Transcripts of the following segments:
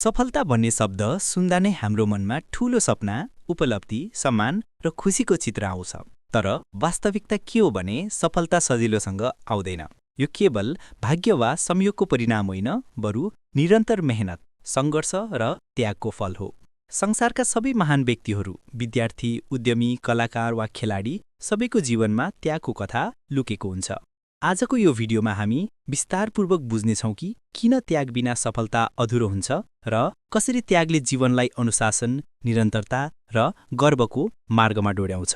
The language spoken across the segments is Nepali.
सफलता भन्ने शब्द सुन्दा नै हाम्रो मनमा ठूलो सपना, उपलब्धि, सम्मान र खुसीको चित्र आउँछ। तर वास्तविकता के हो भने सफलता सजिलोसँग आउँदैन। यो केवल भाग्य वा संयोगको परिणाम होइन, बरु निरन्तर मेहनत, सङ्घर्ष र त्यागको फल हो। संसारका सबै महान व्यक्तिहरू, विद्यार्थी, उद्यमी, कलाकार वा खेलाडी सबैको जीवनमा त्यागको कथा लुकेको हुन्छ। आजको यो भिडियोमा हामी विस्तारपूर्वक बुझ्नेछौँ कि किन त्याग बिना सफलता अधुरो हुन्छ र कसरी त्यागले जीवनलाई अनुशासन, निरन्तरता र गर्वको मार्गमा डोर्याउँछ।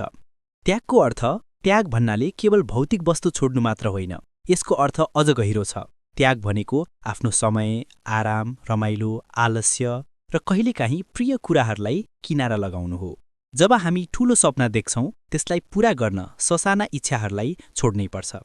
त्यागको अर्थ त्याग भन्नाले केवल भौतिक वस्तु छोड्नु मात्र होइन, यसको अर्थ अझ गहिरो छ। त्याग भनेको आफ्नो समय, आराम, रमाइलो, आलस्य र कहिलेकाहीँ प्रिय कुराहरूलाई किनारा लगाउनु हो। जब हामी ठूलो सपना देख्छौँ, त्यसलाई पूरा गर्न ससाना इच्छाहरूलाई छोड्नै पर्छ।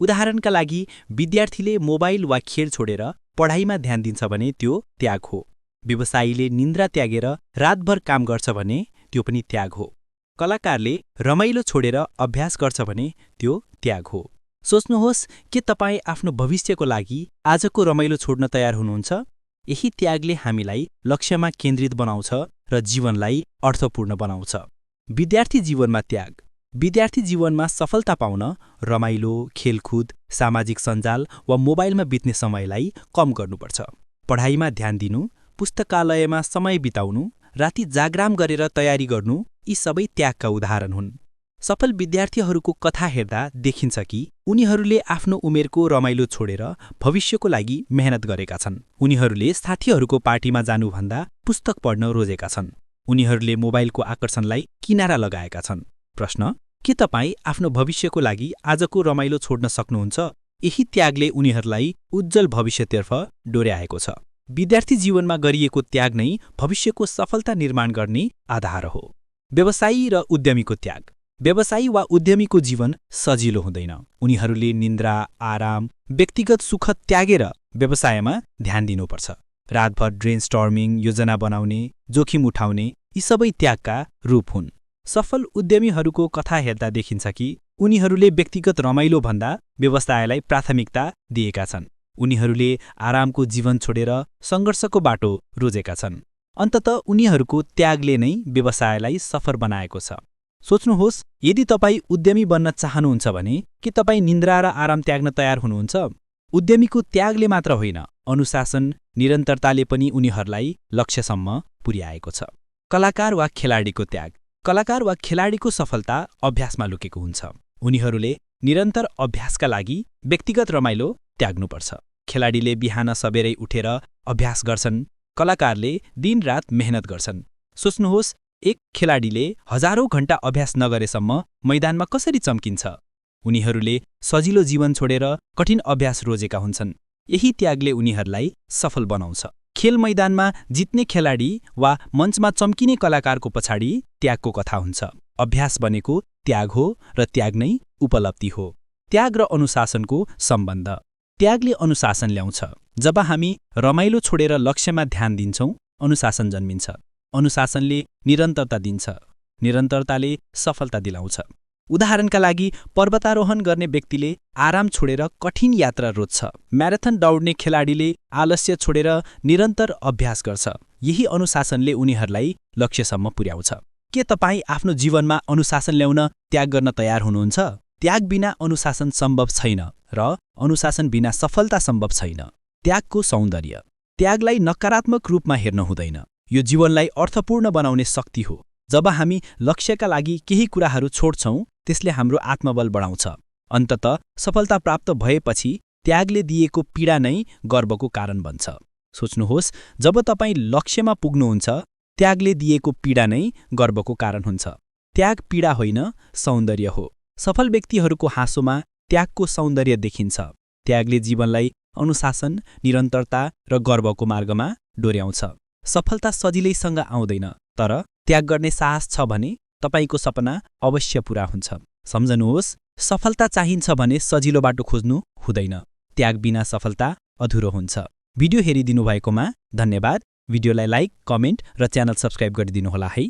उदाहरणका लागि, विद्यार्थीले मोबाइल वा खेल छोडेर पढाइमा ध्यान दिन्छ भने त्यो त्याग हो। व्यवसायीले निन्द्रा त्यागेर रातभर काम गर्छ भने त्यो पनि त्याग हो। कलाकारले रमाइलो छोडेर अभ्यास गर्छ भने त्यो त्याग हो। सोच्नुहोस्, के तपाईँ आफ्नो भविष्यको लागि आजको रमाइलो छोड्न तयार हुनुहुन्छ? यही त्यागले हामीलाई लक्ष्यमा केन्द्रित बनाउँछ र जीवनलाई अर्थपूर्ण बनाउँछ। विद्यार्थी जीवनमा त्याग। विद्यार्थी जीवनमा सफलता पाउन रमाइलो, खेलकुद, सामाजिक सञ्जाल वा मोबाइलमा बित्ने समयलाई कम गर्नुपर्छ। पढाइमा ध्यान दिनु, पुस्तकालयमा समय बिताउनु, राति जागराम गरेर तयारी गर्नु यी सबै त्यागका उदाहरण हुन्। सफल विद्यार्थीहरूको कथा हेर्दा देखिन्छ कि उनीहरूले आफ्नो उमेरको रमाइलो छोडेर भविष्यको लागि मेहनत गरेका छन्। उनीहरूले साथीहरूको पार्टीमा जानुभन्दा पुस्तक पढ्न रोजेका छन्। उनीहरूले मोबाइलको आकर्षणलाई किनारा लगाएका छन्। प्रश्न: के तपाईँ आफ्नो भविष्यको लागि आजको रमाइलो छोड्न सक्नुहुन्छ? यही त्यागले उनीहरूलाई उज्जवल भविष्यतर्फ डोर्याएको छ। विद्यार्थी जीवनमा गरिएको त्याग नै भविष्यको सफलता निर्माण गर्ने आधार हो। व्यवसायी र उद्यमीको त्याग। व्यवसायी वा उद्यमीको जीवन सजिलो हुँदैन। उनीहरूले निन्द्रा, आराम, व्यक्तिगत सुख त्यागेर व्यवसायमा ध्यान दिनुपर्छ। रातभर ब्रेनस्टर्मिङ, योजना बनाउने, जोखिम उठाउने यी सबै त्यागका रूप हुन्। सफल उद्यमीहरूको कथा हेर्दा देखिन्छ कि उनीहरूले व्यक्तिगत रमाइलो भन्दा व्यवसायलाई प्राथमिकता दिएका छन्। उनीहरूले आरामको जीवन छोडेर सङ्घर्षको बाटो रोजेका छन्। अन्ततः उनीहरूको त्यागले नै व्यवसायलाई सफल बनाएको छ। सोच्नुहोस्, यदि तपाईँ उद्यमी बन्न चाहनुहुन्छ भने के तपाईँ निन्द्रा र आराम त्याग्न तयार हुनुहुन्छ? उद्यमीको त्यागले मात्र होइन, अनुशासन, निरन्तरताले पनि उनीहरूलाई लक्ष्यसम्म पुर्याएको छ। कलाकार वा खेलाडीको त्याग। कलाकार वा खेलाडीको सफलता अभ्यासमा लुकेको हुन्छ। उनीहरूले निरन्तर अभ्यासका लागि व्यक्तिगत रमाइलो त्याग्नुपर्छ। खेलाडीले बिहान सबेरै उठेर अभ्यास गर्छन्। कलाकारले दिनरात मेहनत गर्छन्। सोच्नुहोस्, एक खेलाडीले हजारौं घण्टा अभ्यास नगरेसम्म मैदानमा कसरी चम्किन्छ? उनीहरूले सजिलो जीवन छोडेर कठिन अभ्यास रोजेका हुन्छन्। यही त्यागले उनीहरूलाई सफल बनाउँछ। खेल मैदानमा जित्ने खेलाडी वा मञ्चमा चम्किने कलाकारको पछाडि त्यागको कथा हुन्छ। अभ्यास भनेको त्याग हो र त्याग नै उपलब्धि हो। त्याग र अनुशासनको सम्बन्ध। त्यागले अनुशासन ल्याउँछ। जब हामी रमाइलो छोडेर लक्ष्यमा ध्यान दिन्छौँ, अनुशासन जन्मिन्छ। अनुशासनले निरन्तरता दिन्छ। निरन्तरताले सफलता दिलाउँछ। उदाहरणका लागि, पर्वतारोहण गर्ने व्यक्तिले आराम छोडेर कठिन यात्रा रोज्छ। म्याराथन दौड्ने खेलाडीले आलस्य छोडेर निरन्तर अभ्यास गर्छ। यही अनुशासनले उनीहरूलाई लक्ष्यसम्म पुर्याउँछ। के तपाईँ आफ्नो जीवनमा अनुशासन ल्याउन त्याग गर्न तयार हुनुहुन्छ? त्याग बिना अनुशासन सम्भव छैन र अनुशासन बिना सफलता सम्भव छैन। त्यागको सौन्दर्य। त्यागलाई नकारात्मक रूपमा हेर्न हुँदैन। यो जीवनलाई अर्थपूर्ण बनाउने शक्ति हो। जब हामी लक्ष्यका लागि केही कुराहरू छोड्छौँ, त्यसले हाम्रो आत्मबल बढाउँछ। अन्ततः सफलता प्राप्त भएपछि त्यागले दिएको पीडा नै गर्वको कारण बन्छ। सोच्नुहोस्, जब तपाईँ लक्ष्यमा पुग्नुहुन्छ, त्यागले दिएको पीडा नै गर्वको कारण हुन्छ। त्याग पीडा होइन, सौन्दर्य हो। सफल व्यक्तिहरूको हाँसोमा त्यागको सौन्दर्य देखिन्छ। त्यागले जीवनलाई अनुशासन, निरन्तरता र गर्वको मार्गमा डोर्याउँछ। सफलता सजिलैसँग आउँदैन, तर त्याग गर्ने साहस छ भने तपाईको सपना अवश्य पूरा हुन्छ। सम्झनुहोस्, सफलता चाहिन्छ भने सजिलो बाटो खोज्नु हुँदैन। त्याग बिना सफलता अधुरो हुन्छ। भिडियो हेरिदिनु भएकोमा धन्यवाद। भिडियोलाई लाइक, कमेन्ट र च्यानल सब्स्क्राइब गरिदिनुहोला है।